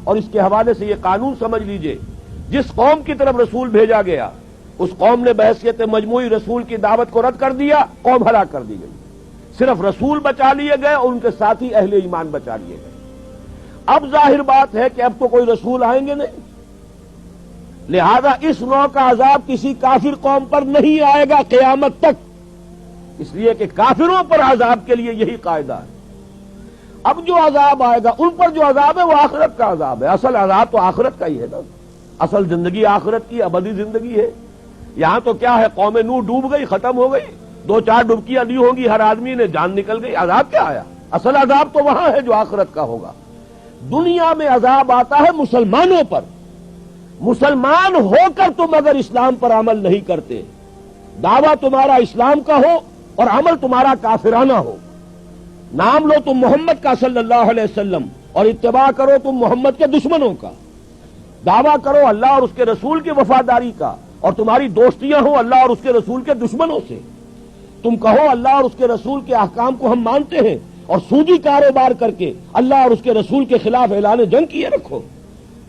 اور اس کے حوالے سے یہ قانون سمجھ لیجئے، جس قوم کی طرف رسول بھیجا گیا اس قوم نے بحیثیت مجموعی رسول کی دعوت کو رد کر دیا، قوم ہلاک کر دی گئی۔ صرف رسول بچا لیے گئے اور ان کے ساتھی اہل ایمان بچا لیے گئے۔ اب ظاہر بات ہے کہ اب تو کوئی رسول آئیں گے نہیں، لہذا اس نوع کا عذاب کسی کافر قوم پر نہیں آئے گا قیامت تک، اس لیے کہ کافروں پر عذاب کے لیے یہی قاعدہ ہے۔ اب جو عذاب آئے گا ان پر جو عذاب ہے وہ آخرت کا عذاب ہے، اصل عذاب تو آخرت کا ہی ہے نا، اصل زندگی آخرت کی ابدی زندگی ہے۔ یہاں تو کیا ہے، قوم نوح ڈوب گئی، ختم ہو گئی، 2-4 ڈبکیاں دی ہوں گی ہر آدمی نے، جان نکل گئی، عذاب کیا آیا؟ اصل عذاب تو وہاں ہے جو آخرت کا ہوگا۔ دنیا میں عذاب آتا ہے مسلمانوں پر، مسلمان ہو کر تم اگر اسلام پر عمل نہیں کرتے، دعویٰ تمہارا اسلام کا ہو اور عمل تمہارا کافرانہ ہو، نام لو تم محمد کا صلی اللہ علیہ وسلم اور اتباع کرو تم محمد کے دشمنوں کا، دعویٰ کرو اللہ اور اس کے رسول کی وفاداری کا اور تمہاری دوستیاں ہوں اللہ اور اس کے رسول کے دشمنوں سے، تم کہو اللہ اور اس کے رسول کے احکام کو ہم مانتے ہیں اور سودی کاروبار کر کے اللہ اور اس کے رسول کے خلاف اعلان جنگ کیے رکھو۔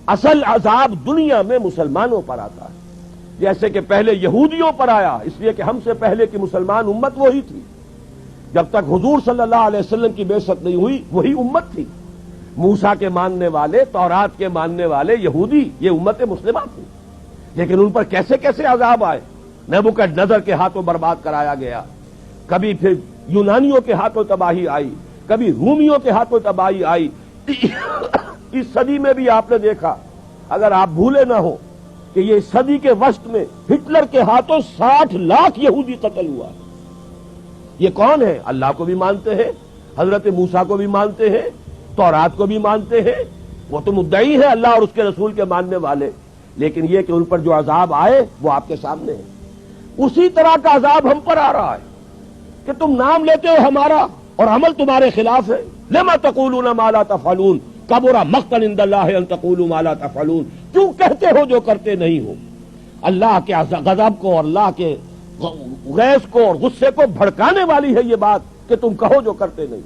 اصل عذاب دنیا میں مسلمانوں پر آتا ہے، جیسے کہ پہلے یہودیوں پر آیا، اس لیے کہ ہم سے پہلے کی مسلمان امت وہی تھی، جب تک حضور صلی اللہ علیہ وسلم کی بعثت نہیں ہوئی وہی امت تھی، موسیٰ کے ماننے والے، تورات کے ماننے والے یہودی، یہ امت مسلمہ تھی۔ لیکن ان پر کیسے کیسے عذاب آئے، نبوکدنضر کے ہاتھوں برباد کرایا گیا، کبھی پھر یونانیوں کے ہاتھوں تباہی آئی، کبھی رومیوں کے ہاتھوں تباہی آئی۔ اس صدی میں بھی آپ نے دیکھا، اگر آپ بھولے نہ ہو کہ یہ صدی کے وسط میں ہٹلر کے ہاتھوں 60 لاکھ یہودی قتل ہوا ہے۔ یہ کون ہے؟ اللہ کو بھی مانتے ہیں، حضرت موسیٰ کو بھی مانتے ہیں، تورات کو بھی مانتے ہیں، وہ تو مدعی ہے اللہ اور اس کے رسول کے ماننے والے، لیکن یہ کہ ان پر جو عذاب آئے وہ آپ کے سامنے ہے۔ اسی طرح کا عذاب ہم پر آ رہا ہے کہ تم نام لیتے ہو ہمارا اور عمل تمہارے خلاف ہے۔ لما تقولون ما لا تفعلون کبر مقتا عند اللہ ان تقولوا ما لا تفعلون، کیوں کہتے ہو جو کرتے نہیں ہو؟ اللہ کے غضب کو اور اللہ کے غیظ کو اور غصے کو بھڑکانے والی ہے یہ بات کہ تم کہو جو کرتے نہیں۔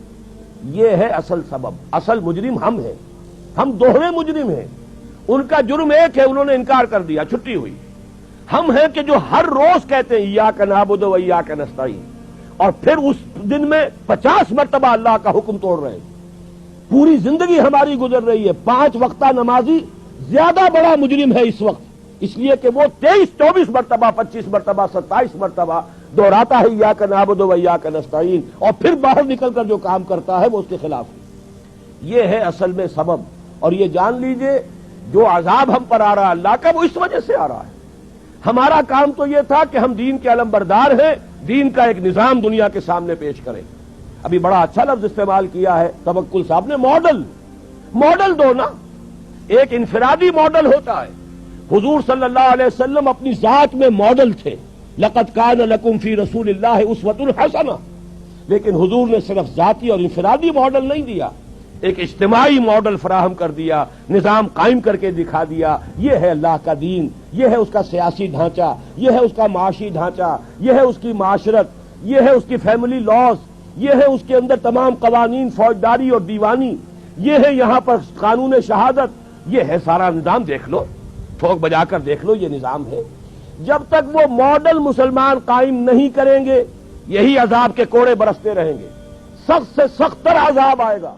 یہ ہے اصل سبب، اصل مجرم ہم ہیں، ہم دوہرے مجرم ہیں۔ ان کا جرم ایک ہے، انہوں نے انکار کر دیا، چھٹی ہوئی۔ ہم ہیں کہ جو ہر روز کہتے ہیں ایاک نعبد و ایاک نستعین، اور پھر اس دن میں 50 مرتبہ اللہ کا حکم توڑ رہے ہیں۔ پوری زندگی ہماری گزر رہی ہے، 5 وقتہ نمازی زیادہ بڑا مجرم ہے اس وقت، اس لیے کہ وہ 23-24 مرتبہ، 25 مرتبہ، 27 مرتبہ دہراتا ہے ایاک نعبد و ایاک نستعین، اور پھر باہر نکل کر جو کام کرتا ہے وہ اس کے خلاف ہے۔ یہ ہے اصل میں سبب، اور یہ جان لیجئے جو عذاب ہم پر آ رہا ہے اللہ کا وہ اس وجہ سے آ رہا ہے۔ ہمارا کام تو یہ تھا کہ ہم دین کے علمبردار ہیں، دین کا ایک نظام دنیا کے سامنے پیش کریں۔ ابھی بڑا اچھا لفظ استعمال کیا ہے توکل صاحب نے، ماڈل دو نا، ایک انفرادی ماڈل ہوتا ہے۔ حضور صلی اللہ علیہ وسلم اپنی ذات میں ماڈل تھے، لقد کان لکم فی رسول اللہ اسوۃ حسنہ، لیکن حضور نے صرف ذاتی اور انفرادی ماڈل نہیں دیا، ایک اجتماعی ماڈل فراہم کر دیا، نظام قائم کر کے دکھا دیا۔ یہ ہے اللہ کا دین، یہ ہے اس کا سیاسی ڈھانچہ، یہ ہے اس کا معاشی ڈھانچہ، یہ ہے اس کی معاشرت، یہ ہے اس کی فیملی لاز، یہ ہے اس کے اندر تمام قوانین فوجداری اور دیوانی، یہ ہے یہاں پر قانون شہادت، یہ ہے سارا نظام۔ دیکھ لو، ٹھوک بجا کر دیکھ لو، یہ نظام ہے۔ جب تک وہ ماڈل مسلمان قائم نہیں کریں گے یہی عذاب کے کوڑے برستے رہیں گے، سخت سے سخت تر عذاب آئے گا۔